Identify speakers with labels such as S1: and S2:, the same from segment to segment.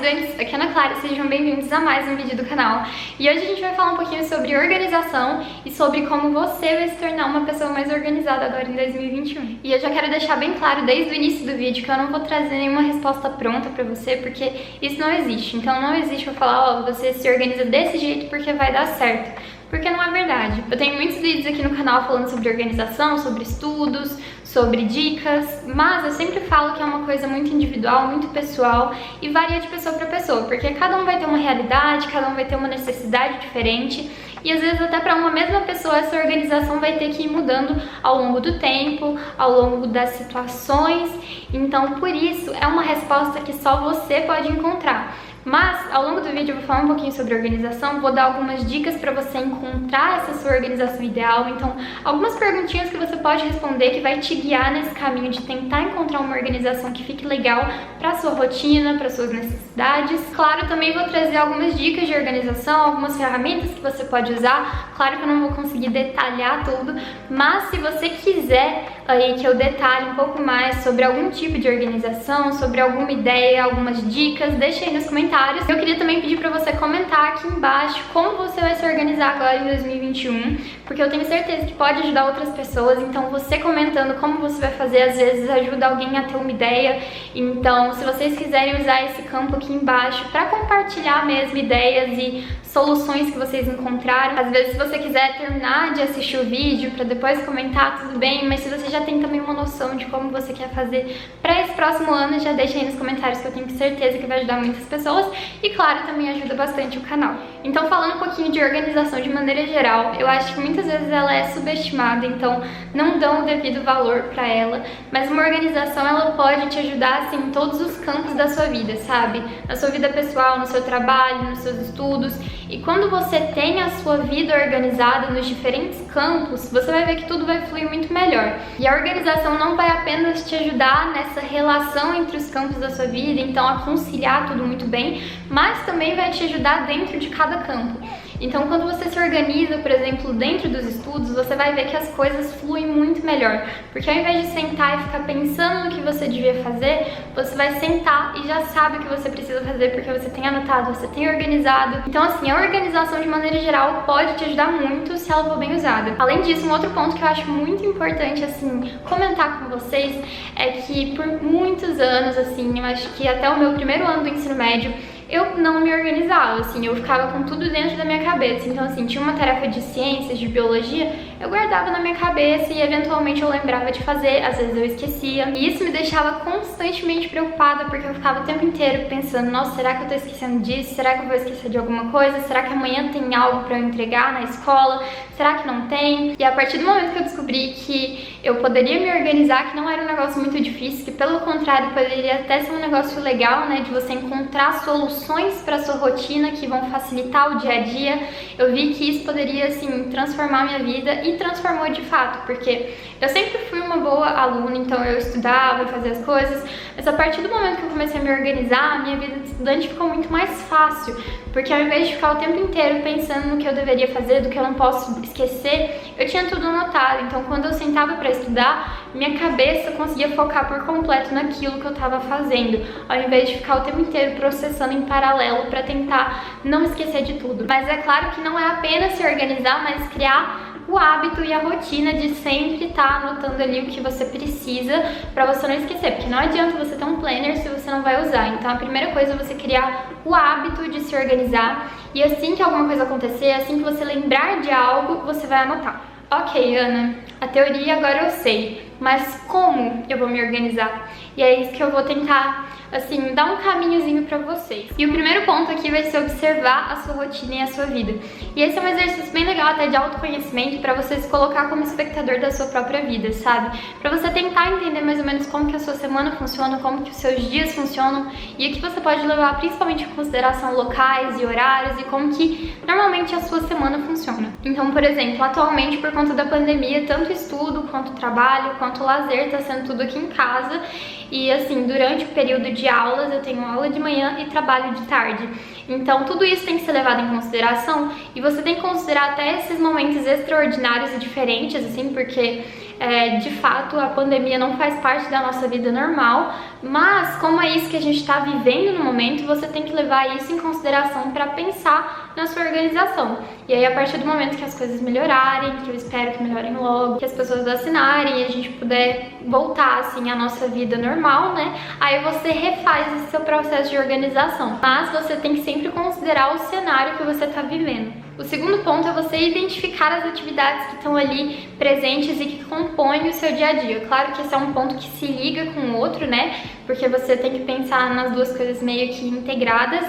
S1: estudantes, aqui é Ana Clara, sejam bem-vindos a mais um vídeo do canal. E hoje a gente vai falar um pouquinho sobre organização e sobre como você vai se tornar uma pessoa mais organizada agora em 2021. E eu já quero deixar bem claro desde o início do vídeo que eu não vou trazer nenhuma resposta pronta pra você, porque isso não existe. Então não existe eu falar, ó, você se organiza desse jeito porque vai dar certo. Porque não é verdade. Eu tenho muitos vídeos aqui no canal falando sobre organização, sobre estudos, sobre dicas, mas eu sempre falo que é uma coisa muito individual, muito pessoal e varia de pessoa para pessoa, porque cada um vai ter uma realidade, cada um vai ter uma necessidade diferente e às vezes até para uma mesma pessoa essa organização vai ter que ir mudando ao longo do tempo, ao longo das situações, então por isso é uma resposta que só você pode encontrar. Mas, ao longo do vídeo eu vou falar um pouquinho sobre organização, vou dar algumas dicas para você encontrar essa sua organização ideal, então algumas perguntinhas que você pode responder que vai te guiar nesse caminho de tentar encontrar uma organização que fique legal para sua rotina, para suas necessidades. Claro, também vou trazer algumas dicas de organização, algumas ferramentas que você pode usar. Claro que eu não vou conseguir detalhar tudo, mas se você quiser aí que eu detalhe um pouco mais sobre algum tipo de organização, sobre alguma ideia, algumas dicas, deixa aí nos comentários. Eu queria também pedir pra você comentar aqui embaixo como você vai se organizar agora em 2021, porque eu tenho certeza que pode ajudar outras pessoas, então você comentando como você vai fazer, às vezes ajuda alguém a ter uma ideia. Então, se vocês quiserem usar esse campo aqui embaixo pra compartilhar mesmo ideias e soluções que vocês encontraram, às vezes se você quiser terminar de assistir o vídeo pra depois comentar, tudo bem, mas se você já tem também uma noção de como você quer fazer pra esse próximo ano, já deixa aí nos comentários que eu tenho certeza que vai ajudar muitas pessoas e claro, também ajuda bastante o canal. Então, falando um pouquinho de organização de maneira geral, eu acho que muitas vezes ela é subestimada, então não dão o devido valor pra ela, mas uma organização ela pode te ajudar assim em todos os campos da sua vida, sabe? Na sua vida pessoal, no seu trabalho, nos seus estudos. E quando você tem a sua vida organizada nos diferentes campos, você vai ver que tudo vai fluir muito melhor. E a organização não vai apenas te ajudar nessa relação entre os campos da sua vida, então a conciliar tudo muito bem, mas também vai te ajudar dentro de cada campo. Então, quando você se organiza, por exemplo, dentro dos estudos, você vai ver que as coisas fluem muito melhor. Porque ao invés de sentar e ficar pensando no que você devia fazer, você vai sentar e já sabe o que você precisa fazer, porque você tem anotado, você tem organizado. Então, assim, a organização de maneira geral pode te ajudar muito se ela for bem usada. Além disso, um outro ponto que eu acho muito importante, assim, comentar com vocês é que por muitos anos, assim, eu acho que até o meu primeiro ano do ensino médio, eu não me organizava, assim, eu ficava com tudo dentro da minha cabeça. Então, assim, tinha uma tarefa de ciências, de biologia, eu guardava na minha cabeça e eventualmente eu lembrava de fazer, às vezes eu esquecia. E isso me deixava constantemente preocupada, porque eu ficava o tempo inteiro pensando, nossa, será que eu tô esquecendo disso? Será que eu vou esquecer de alguma coisa? Será que amanhã tem algo pra eu entregar na escola? Será que não tem? E a partir do momento que eu descobri que eu poderia me organizar, que não era um negócio muito difícil, que pelo contrário poderia até ser um negócio legal, né, de você encontrar soluções para sua rotina que vão facilitar o dia a dia, eu vi que isso poderia, assim, transformar minha vida e transformou de fato, porque eu sempre fui uma boa aluna, então eu estudava, fazia as coisas, mas a partir do momento que eu comecei a me organizar, a minha vida de estudante ficou muito mais fácil, porque ao invés de ficar o tempo inteiro pensando no que eu deveria fazer, do que eu não posso esquecer, eu tinha tudo anotado, então quando eu sentava para estudar, minha cabeça conseguia focar por completo naquilo que eu estava fazendo, ao invés de ficar o tempo inteiro processando em paralelo para tentar não esquecer de tudo. Mas é claro que não é apenas se organizar, mas criar o hábito e a rotina de sempre estar anotando ali o que você precisa para você não esquecer, porque não adianta você ter um planner se você não vai usar. Então a primeira coisa é você criar o hábito de se organizar e assim que alguma coisa acontecer, assim que você lembrar de algo, você vai anotar. Ok, Ana, a teoria agora eu sei, mas como eu vou me organizar? E é isso que eu vou tentar, assim, dar um caminhozinho pra vocês. E o primeiro ponto aqui vai ser observar a sua rotina e a sua vida. E esse é um exercício bem legal até de autoconhecimento pra você se colocar como espectador da sua própria vida, sabe? Pra você tentar entender mais ou menos como que a sua semana funciona, como que os seus dias funcionam e o que você pode levar principalmente em consideração locais e horários e como que normalmente a sua semana funciona. Então, por exemplo, atualmente por conta da pandemia, tanto estudo, quanto trabalho, quanto lazer, tá sendo tudo aqui em casa. E assim, durante o período de aulas, eu tenho aula de manhã e trabalho de tarde. Então, tudo isso tem que ser levado em consideração e você tem que considerar até esses momentos extraordinários e diferentes, assim, porque de fato a pandemia não faz parte da nossa vida normal, mas como é isso que a gente está vivendo no momento, você tem que levar isso em consideração para pensar na sua organização. E aí, a partir do momento que as coisas melhorarem, que eu espero que melhorem logo, que as pessoas vacinarem e a gente puder voltar assim à nossa vida normal, né? Aí você refaz esse seu processo de organização. Mas você tem que sempre considerar o cenário que você está vivendo. O segundo ponto é você identificar as atividades que estão ali presentes e que compõem o seu dia a dia. Claro que esse é um ponto que se liga com o outro, né? Porque você tem que pensar nas duas coisas meio que integradas,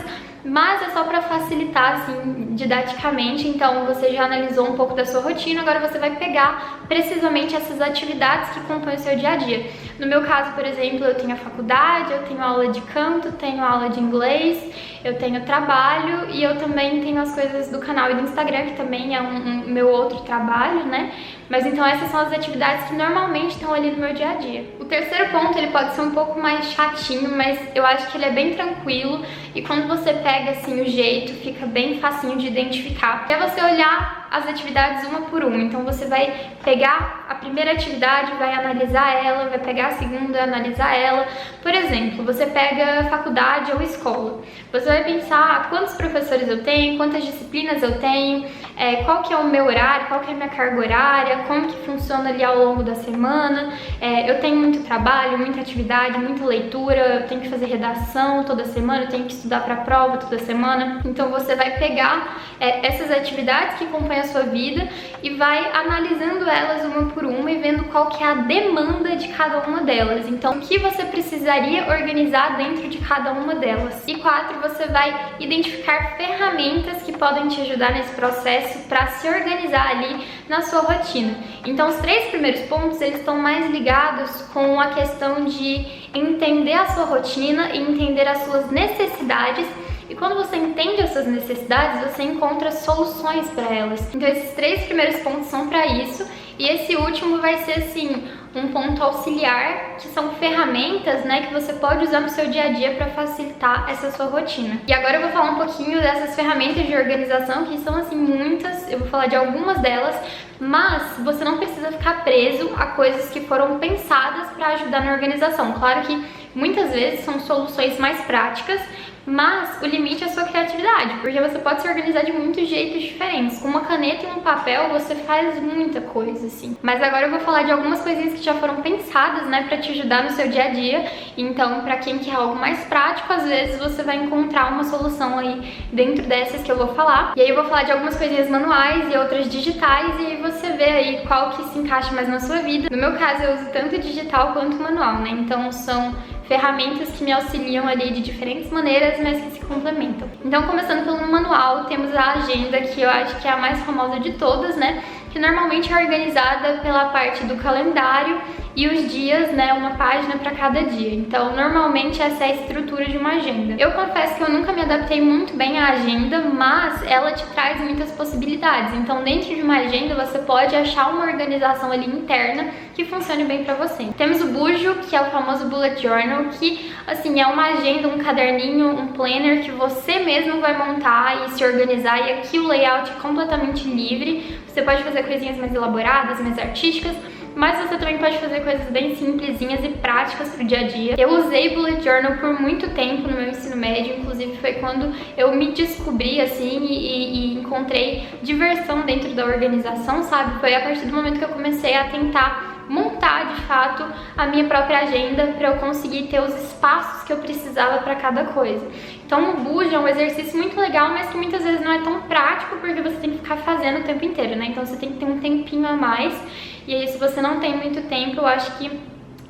S1: mas é só para facilitar, assim, didaticamente. Então, você já analisou um pouco da sua rotina, agora você vai pegar precisamente essas atividades que compõem o seu dia a dia. No meu caso, por exemplo, eu tenho a faculdade, eu tenho aula de canto, tenho aula de inglês, eu tenho trabalho e eu também tenho as coisas do canal e do Instagram, que também é um meu outro trabalho, né? Mas então essas são as atividades que normalmente estão ali no meu dia a dia. O terceiro ponto, ele pode ser um pouco mais chatinho, mas eu acho que ele é bem tranquilo e quando você pega assim o jeito, fica bem facinho de identificar. É você olhar as atividades uma por uma. Então você vai pegar a primeira atividade, vai analisar ela, vai pegar a segunda, analisar ela. Por exemplo, você pega faculdade ou escola. Você vai pensar quantos professores eu tenho, quantas disciplinas eu tenho, qual que é o meu horário, qual que é a minha carga horária, como que funciona ali ao longo da semana. Eu tenho muito trabalho, muita atividade, muita leitura, eu tenho que fazer redação toda semana, eu tenho que estudar para a prova toda semana. Então você vai pegar essas atividades que compõem a sua vida e vai analisando elas uma por uma e vendo qual que é a demanda de cada uma delas. Então, o que você precisaria organizar dentro de cada uma delas. E 4, você vai identificar ferramentas que podem te ajudar nesse processo para se organizar ali na sua rotina. Então, os 3 primeiros pontos, eles estão mais ligados com a questão de entender a sua rotina e entender as suas necessidades. E quando você entende essas necessidades, você encontra soluções para elas. Então esses 3 primeiros pontos são para isso. E esse último vai ser assim, um ponto auxiliar, que são ferramentas, né, que você pode usar no seu dia a dia para facilitar essa sua rotina. E agora eu vou falar um pouquinho dessas ferramentas de organização, que são assim muitas, eu vou falar de algumas delas, mas você não precisa ficar preso a coisas que foram pensadas para ajudar na organização. Claro que muitas vezes são soluções mais práticas, mas o limite é a sua criatividade, porque você pode se organizar de muitos jeitos diferentes. Com uma caneta e um papel você faz muita coisa, assim. Mas agora eu vou falar de algumas coisinhas que já foram pensadas, né, pra te ajudar no seu dia a dia. Então, pra quem quer algo mais prático, às vezes você vai encontrar uma solução aí dentro dessas que eu vou falar. E aí eu vou falar de algumas coisinhas manuais e outras digitais, e aí você vê aí qual que se encaixa mais na sua vida. No meu caso, eu uso tanto digital quanto manual, né? Então são ferramentas que me auxiliam ali de diferentes maneiras, mas que se complementam. Então, começando pelo manual, temos a agenda, que eu acho que é a mais famosa de todas, né? Que normalmente é organizada pela parte do calendário e os dias, né, uma página para cada dia. Então, normalmente essa é a estrutura de uma agenda. Eu confesso que eu nunca me adaptei muito bem à agenda, mas ela te traz muitas possibilidades. Então, dentro de uma agenda, você pode achar uma organização ali interna que funcione bem para você. Temos o Bujo, que é o famoso Bullet Journal, que, assim, é uma agenda, um caderninho, um planner que você mesmo vai montar e se organizar, e aqui o layout é completamente livre. Você pode fazer coisinhas mais elaboradas, mais artísticas, mas você também pode fazer coisas bem simplesinhas e práticas pro dia a dia. Eu usei Bullet Journal por muito tempo no meu ensino médio, inclusive foi quando eu me descobri assim e encontrei diversão dentro da organização, sabe? Foi a partir do momento que eu comecei a tentar montar de fato a minha própria agenda para eu conseguir ter os espaços que eu precisava para cada coisa. Então o Bujo é um exercício muito legal, mas que muitas vezes não é tão prático porque você tem que ficar fazendo o tempo inteiro, né? Então você tem que ter um tempinho a mais. E aí, se você não tem muito tempo, eu acho que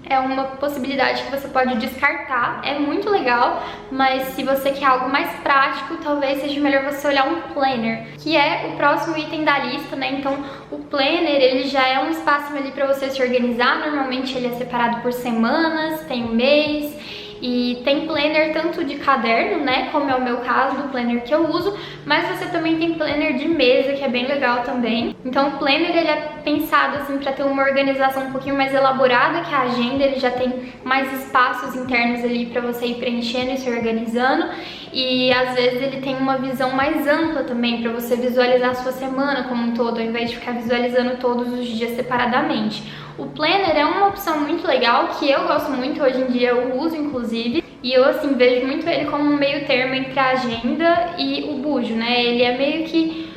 S1: é uma possibilidade que você pode descartar. É muito legal, mas se você quer algo mais prático, talvez seja melhor você olhar um planner, que é o próximo item da lista, né? Então, o planner, ele já é um espaço ali para você se organizar. Normalmente ele é separado por semanas, tem um mês. E tem planner tanto de caderno, né, como é o meu caso, do planner que eu uso, mas você também tem planner de mesa, que é bem legal também. Então o planner, ele é pensado assim para ter uma organização um pouquinho mais elaborada que a agenda, ele já tem mais espaços internos ali para você ir preenchendo e se organizando. e às vezes ele tem uma visão mais ampla também para você visualizar a sua semana como um todo, ao invés de ficar visualizando todos os dias separadamente. O Planner é uma opção muito legal, que eu gosto muito, hoje em dia eu uso inclusive, e eu assim vejo muito ele como um meio termo entre a agenda e o bujo, né? Ele é meio que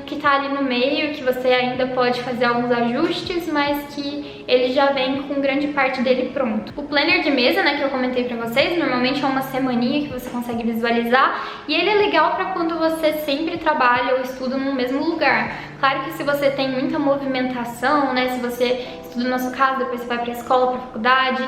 S1: que tá ali no meio, que você ainda pode fazer alguns ajustes, mas que ele já vem com grande parte dele pronto. O planner de mesa, né, que eu comentei pra vocês, normalmente é uma semaninha que você consegue visualizar, e ele é legal pra quando você sempre trabalha ou estuda no mesmo lugar. Claro que se você tem muita movimentação, né, se você estuda na sua casa, depois você vai pra escola, pra faculdade,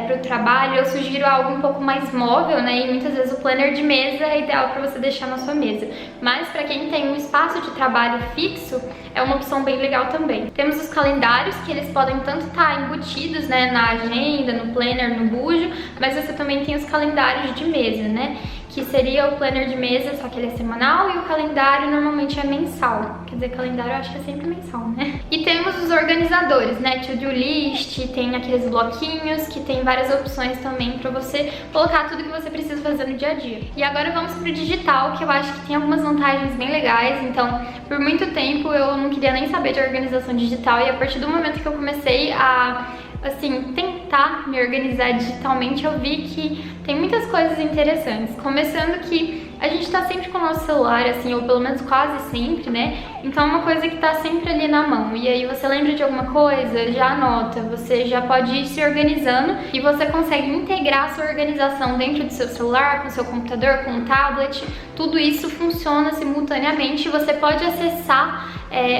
S1: pro trabalho, eu sugiro algo um pouco mais móvel, né, e muitas vezes o planner de mesa é ideal pra você deixar na sua mesa. Mas pra quem tem um espaço de trabalho fixo, é uma opção bem legal também. Temos os calendários, que eles podem tanto estar embutidos, né, na agenda, no planner, no bujo, mas você também tem os calendários de mesa, né, que seria o planner de mesa, só que ele é semanal, e o calendário normalmente é mensal. Quer dizer, calendário eu acho que é sempre mensal, né? E temos os organizadores, né, to-do list, tem aqueles bloquinhos, que tem várias opções também pra você colocar tudo que você precisa fazer no dia a dia. E agora vamos pro digital, que eu acho que tem algumas vantagens bem legais. Então, por muito tempo eu não queria nem saber de organização digital, e a partir do momento que eu comecei a assim, tentar me organizar digitalmente, eu vi que tem muitas coisas interessantes. Começando que a gente tá sempre com o nosso celular, assim, ou pelo menos quase sempre, né? Então é uma coisa que tá sempre ali na mão. E aí você lembra de alguma coisa, já anota, você já pode ir se organizando e você consegue integrar a sua organização dentro do seu celular, com o seu computador, com o tablet. Tudo isso funciona simultaneamente e você pode acessar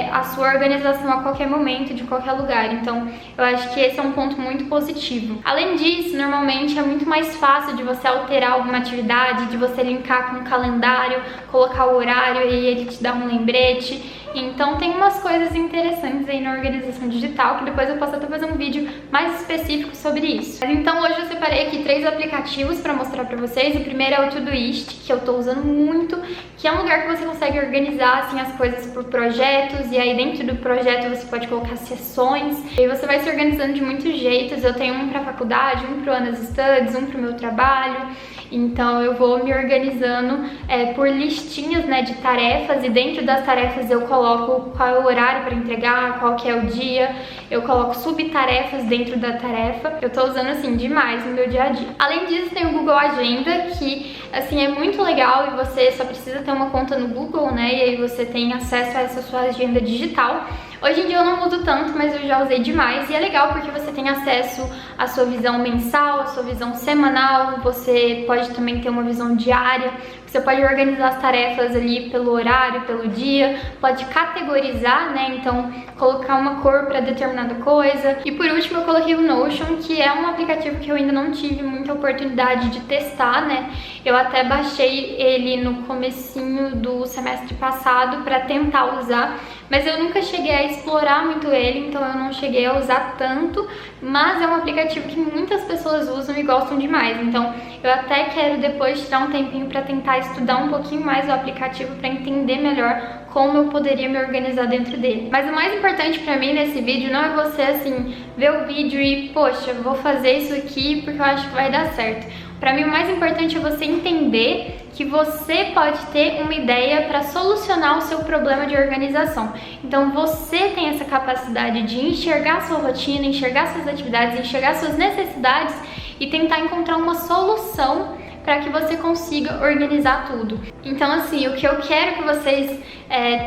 S1: a sua organização a qualquer momento, de qualquer lugar. Então eu acho que esse é um ponto muito positivo. Além disso, normalmente é muito mais fácil de você alterar alguma atividade, de você linkar com o calendário, colocar o horário e ele te dá um lembrete. Então tem umas coisas interessantes aí na organização digital, que depois eu posso até fazer um vídeo mais específico sobre isso. Mas então hoje eu separei aqui 3 aplicativos para mostrar para vocês. O primeiro é o Todoist, que eu tô usando muito, que é um lugar que você consegue organizar assim as coisas por projetos, e aí dentro do projeto você pode colocar sessões, e aí você vai se organizando de muitos jeitos. Eu tenho um para faculdade, um pro Anas Studies, um pro meu trabalho. Então eu vou me organizando por listinhas, né, de tarefas, e dentro das tarefas eu coloco qual é o horário para entregar, qual que é o dia, eu coloco subtarefas dentro da tarefa. Eu tô usando assim demais no meu dia a dia. Além disso, tem o Google Agenda, que assim é muito legal, e você só precisa ter uma conta no Google, né, e aí você tem acesso a essa sua agenda digital. Hoje em dia eu não uso tanto, mas eu já usei demais, e é legal porque você tem acesso à sua visão mensal, à sua visão semanal, você pode também ter uma visão diária, você pode organizar as tarefas ali pelo horário, pelo dia, pode categorizar, né, então colocar uma cor para determinada coisa. E por último eu coloquei o Notion, que é um aplicativo que eu ainda não tive muita oportunidade de testar, né, eu até baixei ele no comecinho do semestre passado para tentar usar, mas eu nunca cheguei a explorar muito ele, então eu não cheguei a usar tanto, mas é um aplicativo que muitas pessoas usam e gostam demais. Então eu até quero depois tirar um tempinho para tentar estudar um pouquinho mais o aplicativo para entender melhor como eu poderia me organizar dentro dele. Mas o mais importante pra mim nesse vídeo não é você assim ver o vídeo e poxa, vou fazer isso aqui porque eu acho que vai dar certo. Pra mim o mais importante é você entender que você pode ter uma ideia para solucionar o seu problema de organização. Então você tem essa capacidade de enxergar a sua rotina, enxergar suas atividades, enxergar suas necessidades e tentar encontrar uma solução para que você consiga organizar tudo. Então assim, o que eu quero que vocês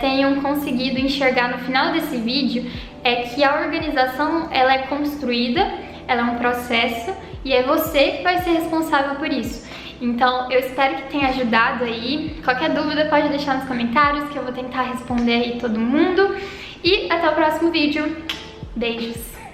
S1: tenham conseguido enxergar no final desse vídeo é que a organização ela é construída, ela é um processo, e é você que vai ser responsável por isso. Então eu espero que tenha ajudado aí. Qualquer dúvida pode deixar nos comentários que eu vou tentar responder aí todo mundo. E até o próximo vídeo. Beijos!